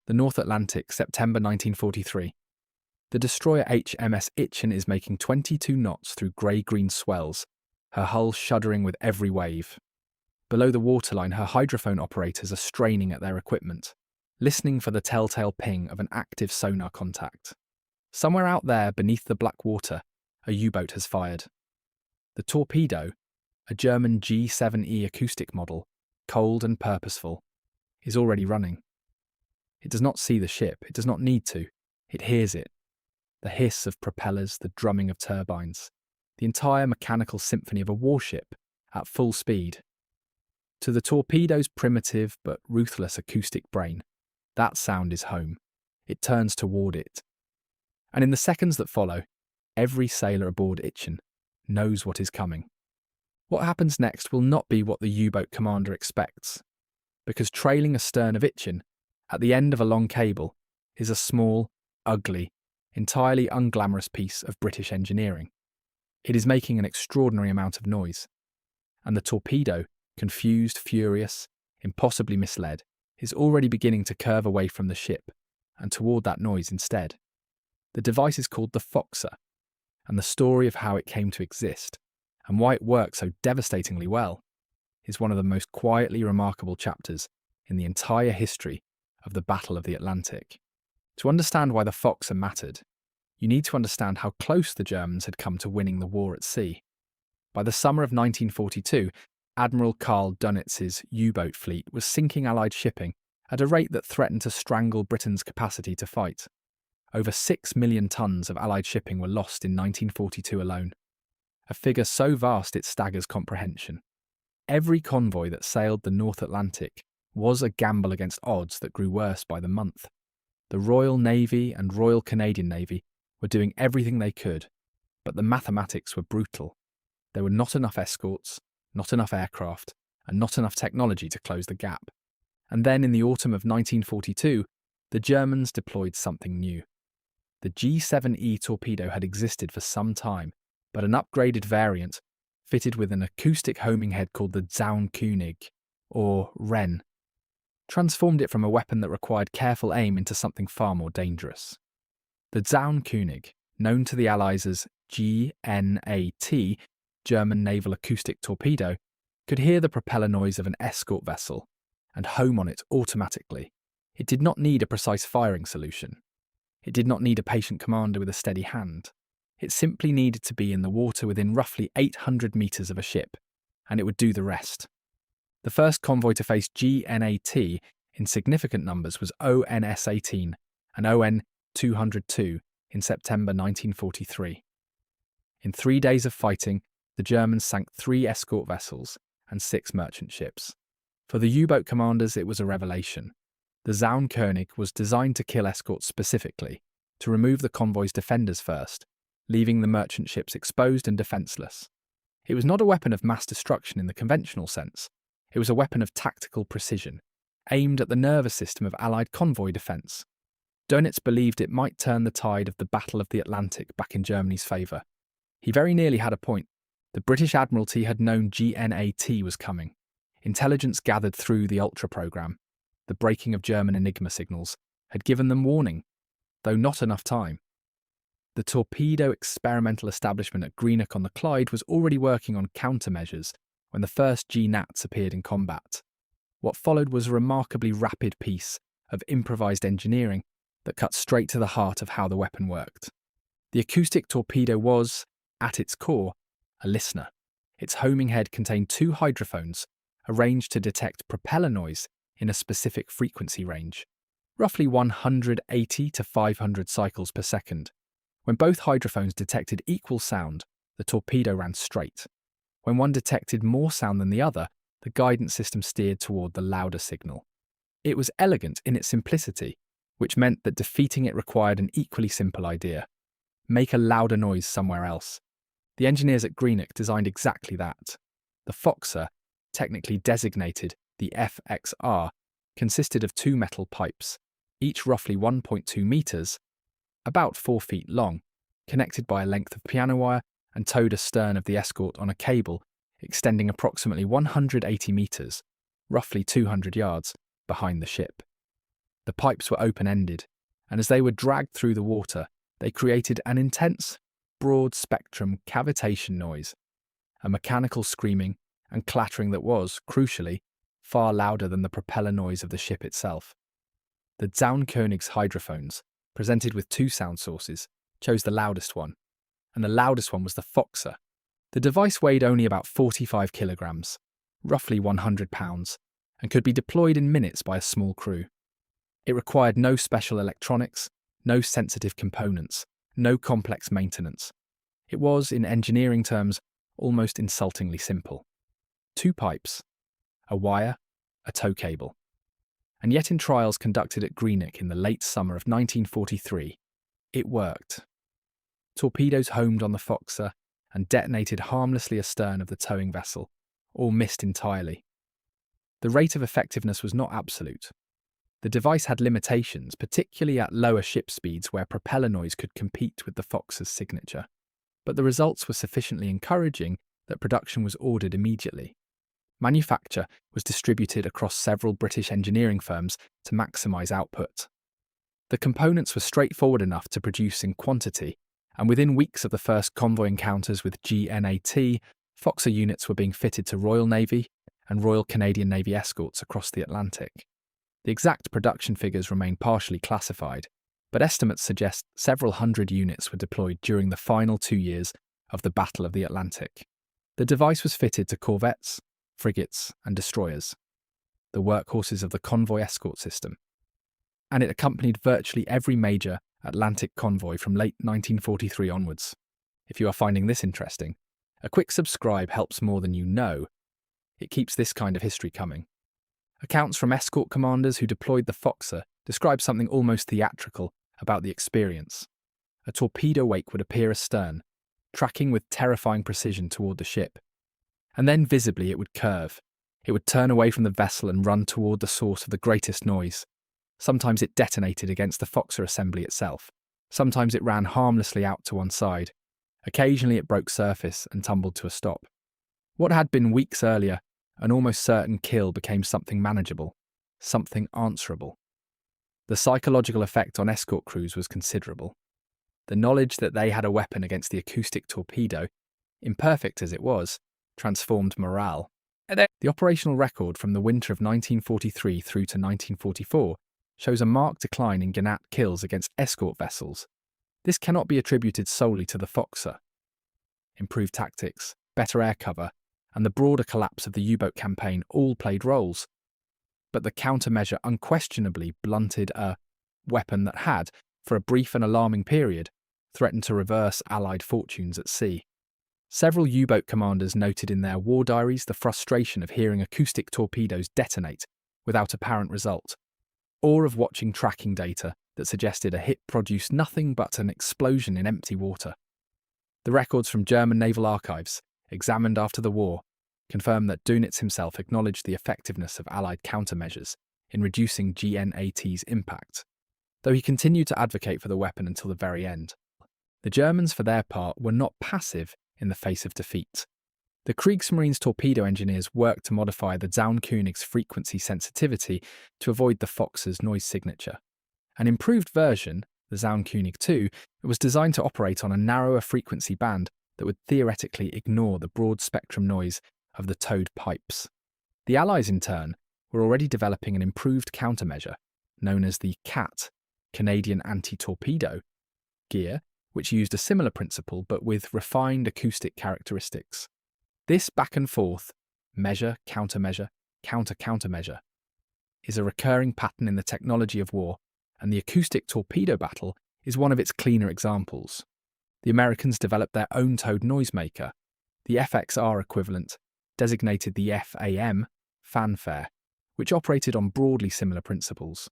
The North Atlantic, September 1943. The destroyer HMS Itchen is making 22 knots through grey-green swells, her hull shuddering with every wave. Below the waterline, her hydrophone operators are straining at their equipment, listening for the telltale ping of an active sonar contact. Somewhere out there, beneath the black water, a U-boat has fired. The Torpedo, a German G7E acoustic model, cold and purposeful, is already running. It does not see the ship, it does not need to, it hears it. The hiss of propellers, the drumming of turbines, the entire mechanical symphony of a warship at full speed. To the Torpedo's primitive but ruthless acoustic brain, that sound is home. It turns toward it. And in the seconds that follow, every sailor aboard Itchen knows what is coming. What happens next will not be what the U-boat commander expects, because trailing astern of Itchen, at the end of a long cable, is a small, ugly, entirely unglamorous piece of British engineering. It is making an extraordinary amount of noise, and the Torpedo, confused, furious, impossibly misled, is already beginning to curve away from the ship and toward that noise instead. The device is called the Foxer, and the story of how it came to exist and why it works so devastatingly well is one of the most quietly remarkable chapters in the entire history of the Battle of the Atlantic. To understand why the Foxer mattered, you need to understand how close the Germans had come to winning the war at sea. By the summer of 1942, Admiral Karl Dönitz's U-boat fleet was sinking Allied shipping at a rate that threatened to strangle Britain's capacity to fight. Over 6 million tons of Allied shipping were lost in 1942 alone, a figure so vast it staggers comprehension. Every convoy that sailed the North Atlantic was a gamble against odds that grew worse by the month. The Royal Navy and Royal Canadian Navy were doing everything they could, but the mathematics were brutal. There were not enough escorts, not enough aircraft, and not enough technology to close the gap. And then in the autumn of 1942, the Germans deployed something new. The G7E torpedo had existed for some time, but an upgraded variant, fitted with an acoustic homing head called the Zaunkönig, or Wren, transformed it from a weapon that required careful aim into something far more dangerous. The Zaunkönig, known to the Allies as GNAT, German Naval Acoustic Torpedo, could hear the propeller noise of an escort vessel and home on it automatically. It did not need a precise firing solution. It did not need a patient commander with a steady hand. It simply needed to be in the water within roughly 800 metres of a ship, and it would do the rest. The first convoy to face GNAT in significant numbers was ONS-18 and ON-202 in September 1943. In 3 days of fighting, the Germans sank 3 escort vessels and 6 merchant ships. For the U-boat commanders, it was a revelation. The Zaunkönig was designed to kill escorts specifically, to remove the convoy's defenders first, leaving the merchant ships exposed and defenceless. It was not a weapon of mass destruction in the conventional sense. It was a weapon of tactical precision, aimed at the nervous system of Allied convoy defence. Dönitz believed it might turn the tide of the Battle of the Atlantic back in Germany's favour. He very nearly had a point. The British Admiralty had known GNAT was coming. Intelligence gathered through the Ultra programme, the breaking of German Enigma signals, had given them warning, though not enough time. The torpedo experimental establishment at Greenock-on-the-Clyde was already working on countermeasures when the first GNATs appeared in combat. What followed was a remarkably rapid piece of improvised engineering that cut straight to the heart of how the weapon worked. The acoustic torpedo was, at its core, a listener. Its homing head contained 2 hydrophones arranged to detect propeller noise in a specific frequency range, roughly 180 to 500 cycles per second. When both hydrophones detected equal sound, the torpedo ran straight. When one detected more sound than the other, the guidance system steered toward the louder signal. It was elegant in its simplicity, which meant that defeating it required an equally simple idea: make a louder noise somewhere else. The engineers at Greenock designed exactly that. The Foxer, technically designated the FXR, consisted of 2 metal pipes, each roughly 1.2 metres, about 4 feet long, connected by a length of piano wire and towed astern of the escort on a cable extending approximately 180 metres, roughly 200 yards, behind the ship. The pipes were open-ended, and as they were dragged through the water, they created an intense, broad-spectrum cavitation noise, a mechanical screaming and clattering that was, crucially, far louder than the propeller noise of the ship itself. The Zaunkönig's hydrophones, presented with two sound sources, chose the loudest one, and the loudest one was the Foxer. The device weighed only about 45 kilograms, roughly 100 pounds, and could be deployed in minutes by a small crew. It required no special electronics, no sensitive components, no complex maintenance. It was, in engineering terms, almost insultingly simple. Two pipes, a wire, a tow cable. And yet in trials conducted at Greenock in the late summer of 1943, it worked. Torpedoes homed on the Foxer and detonated harmlessly astern of the towing vessel, or missed entirely. The rate of effectiveness was not absolute. The device had limitations, particularly at lower ship speeds where propeller noise could compete with the Foxer's signature. But the results were sufficiently encouraging that production was ordered immediately. Manufacture was distributed across several British engineering firms to maximise output. The components were straightforward enough to produce in quantity, and within weeks of the first convoy encounters with GNAT, Foxer units were being fitted to Royal Navy and Royal Canadian Navy escorts across the Atlantic. The exact production figures remain partially classified, but estimates suggest several hundred units were deployed during the final 2 years of the Battle of the Atlantic. The device was fitted to corvettes, frigates, and destroyers, the workhorses of the convoy escort system, and it accompanied virtually every major Atlantic convoy from late 1943 onwards. If you are finding this interesting, a quick subscribe helps more than you know. It keeps this kind of history coming. Accounts from escort commanders who deployed the Foxer describe something almost theatrical about the experience. A torpedo wake would appear astern, tracking with terrifying precision toward the ship. And then visibly it would curve. It would turn away from the vessel and run toward the source of the greatest noise. Sometimes it detonated against the Foxer assembly itself. Sometimes it ran harmlessly out to one side. Occasionally it broke surface and tumbled to a stop. What had been weeks earlier an almost certain kill became something manageable, something answerable. The psychological effect on escort crews was considerable. The knowledge that they had a weapon against the acoustic torpedo, imperfect as it was, transformed morale. The operational record from the winter of 1943 through to 1944 shows a marked decline in GNAT kills against escort vessels. This cannot be attributed solely to the Foxer. Improved tactics, better air cover, and the broader collapse of the U-boat campaign all played roles. But the countermeasure unquestionably blunted a weapon that had, for a brief and alarming period, threatened to reverse Allied fortunes at sea. Several U-boat commanders noted in their war diaries the frustration of hearing acoustic torpedoes detonate without apparent result, or of watching tracking data that suggested a hit produced nothing but an explosion in empty water. The records from German naval archives, examined after the war, confirm that Dönitz himself acknowledged the effectiveness of Allied countermeasures in reducing GNAT's impact, though he continued to advocate for the weapon until the very end. The Germans, for their part, were not passive in the face of defeat. The Kriegsmarine's torpedo engineers worked to modify the Zaunkönig's frequency sensitivity to avoid the Foxer's noise signature. An improved version, the Zaunkönig II, was designed to operate on a narrower frequency band that would theoretically ignore the broad-spectrum noise of the towed pipes. The Allies, in turn, were already developing an improved countermeasure, known as the CAT, Canadian Anti-Torpedo, gear, which used a similar principle but with refined acoustic characteristics. This back and forth, measure, countermeasure, counter-countermeasure, is a recurring pattern in the technology of war, and the acoustic torpedo battle is one of its cleaner examples. The Americans developed their own towed noisemaker, the FXR equivalent, designated the FAM, fanfare, which operated on broadly similar principles.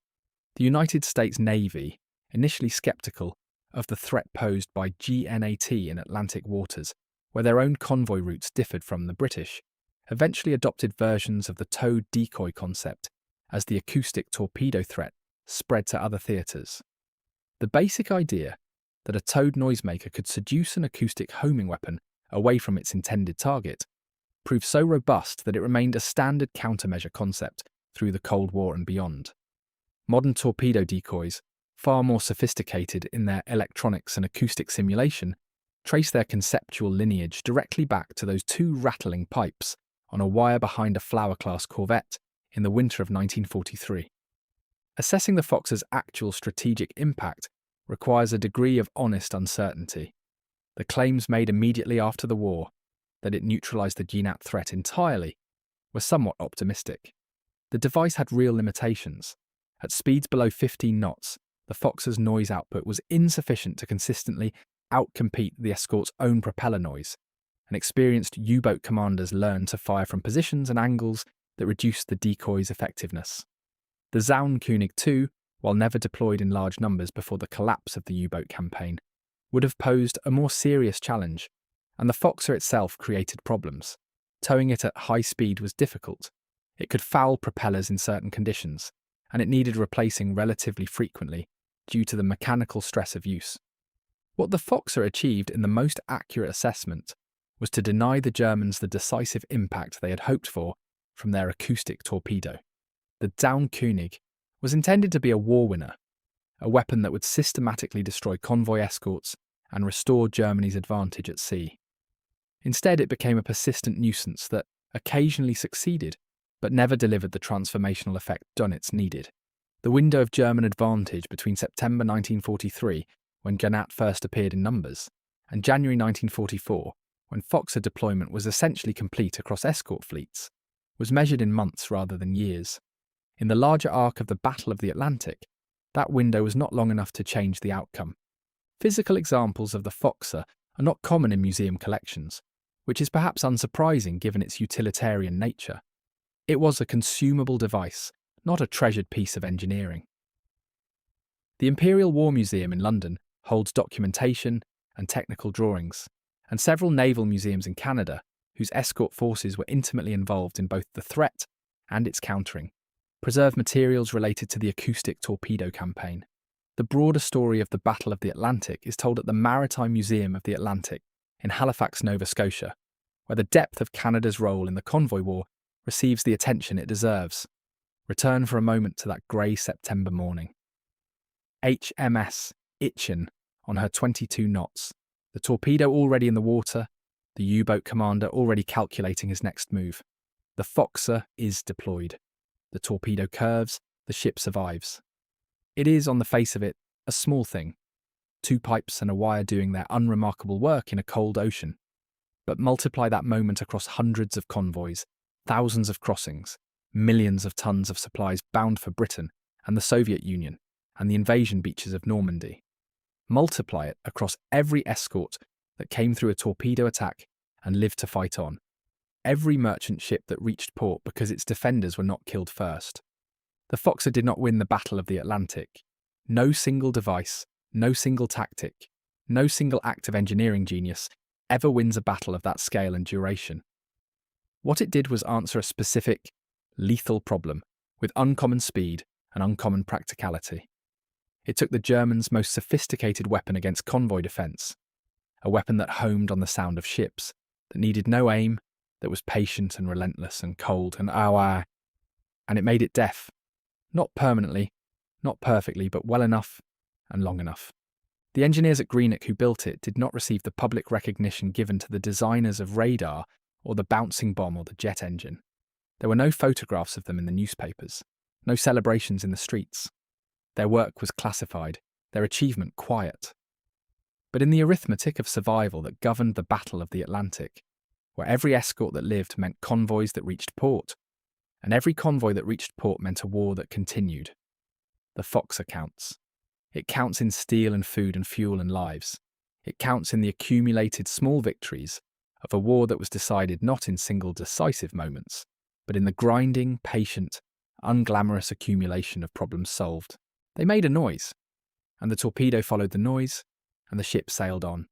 The United States Navy, initially skeptical of the threat posed by GNAT in Atlantic waters, where their own convoy routes differed from the British, eventually adopted versions of the towed decoy concept as the acoustic torpedo threat spread to other theatres. The basic idea that a towed noisemaker could seduce an acoustic homing weapon away from its intended target proved so robust that it remained a standard countermeasure concept through the Cold War and beyond. Modern torpedo decoys, far more sophisticated in their electronics and acoustic simulation, trace their conceptual lineage directly back to those two rattling pipes on a wire behind a Flower-class corvette in the winter of 1943. Assessing the Foxer's actual strategic impact requires a degree of honest uncertainty. The claims made immediately after the war, that it neutralized the GNAT threat entirely, were somewhat optimistic. The device had real limitations. At speeds below 15 knots, the Foxer's noise output was insufficient to consistently outcompete the escort's own propeller noise, and experienced U-boat commanders learned to fire from positions and angles that reduced the decoy's effectiveness. The Zaunkönig II, while never deployed in large numbers before the collapse of the U-boat campaign, would have posed a more serious challenge, and the Foxer itself created problems. Towing it at high speed was difficult. It could foul propellers in certain conditions, and it needed replacing relatively frequently due to the mechanical stress of use. What the Foxer achieved in the most accurate assessment was to deny the Germans the decisive impact they had hoped for from their acoustic torpedo. The Zaunkönig was intended to be a war winner, a weapon that would systematically destroy convoy escorts and restore Germany's advantage at sea. Instead, it became a persistent nuisance that occasionally succeeded, but never delivered the transformational effect Dönitz needed. The window of German advantage between September 1943, when GNAT first appeared in numbers, and January 1944, when Foxer deployment was essentially complete across escort fleets, was measured in months rather than years. In the larger arc of the Battle of the Atlantic, that window was not long enough to change the outcome. Physical examples of the Foxer are not common in museum collections, which is perhaps unsurprising given its utilitarian nature. It was a consumable device, not a treasured piece of engineering. The Imperial War Museum in London holds documentation and technical drawings, and several naval museums in Canada whose escort forces were intimately involved in both the threat and its countering, preserve materials related to the acoustic torpedo campaign. The broader story of the Battle of the Atlantic is told at the Maritime Museum of the Atlantic in Halifax, Nova Scotia, where the depth of Canada's role in the convoy war receives the attention it deserves. Return for a moment to that grey September morning. HMS Itchen on her 22 knots, the torpedo already in the water, the U-boat commander already calculating his next move. The Foxer is deployed. The torpedo curves, the ship survives. It is, on the face of it, a small thing. 2 pipes and a wire doing their unremarkable work in a cold ocean. But multiply that moment across hundreds of convoys, thousands of crossings, millions of tons of supplies bound for Britain and the Soviet Union and the invasion beaches of Normandy. Multiply it across every escort that came through a torpedo attack and lived to fight on. Every merchant ship that reached port because its defenders were not killed first. The Foxer did not win the Battle of the Atlantic. No single device, no single tactic, no single act of engineering genius ever wins a battle of that scale and duration. What it did was answer a specific, lethal problem with uncommon speed and uncommon practicality. It took the Germans' most sophisticated weapon against convoy defence, a weapon that homed on the sound of ships, that needed no aim, that was patient and relentless and cold and and it made it deaf. Not permanently, not perfectly, but well enough and long enough. The engineers at Greenock who built it did not receive the public recognition given to the designers of radar or the bouncing bomb or the jet engine. There were no photographs of them in the newspapers, no celebrations in the streets. Their work was classified, their achievement quiet. But in the arithmetic of survival that governed the Battle of the Atlantic, where every escort that lived meant convoys that reached port, and every convoy that reached port meant a war that continued, the Foxer counts. It counts in steel and food and fuel and lives. It counts in the accumulated small victories of a war that was decided not in single decisive moments, but in the grinding, patient, unglamorous accumulation of problems solved. They made a noise, and the torpedo followed the noise, and the ship sailed on.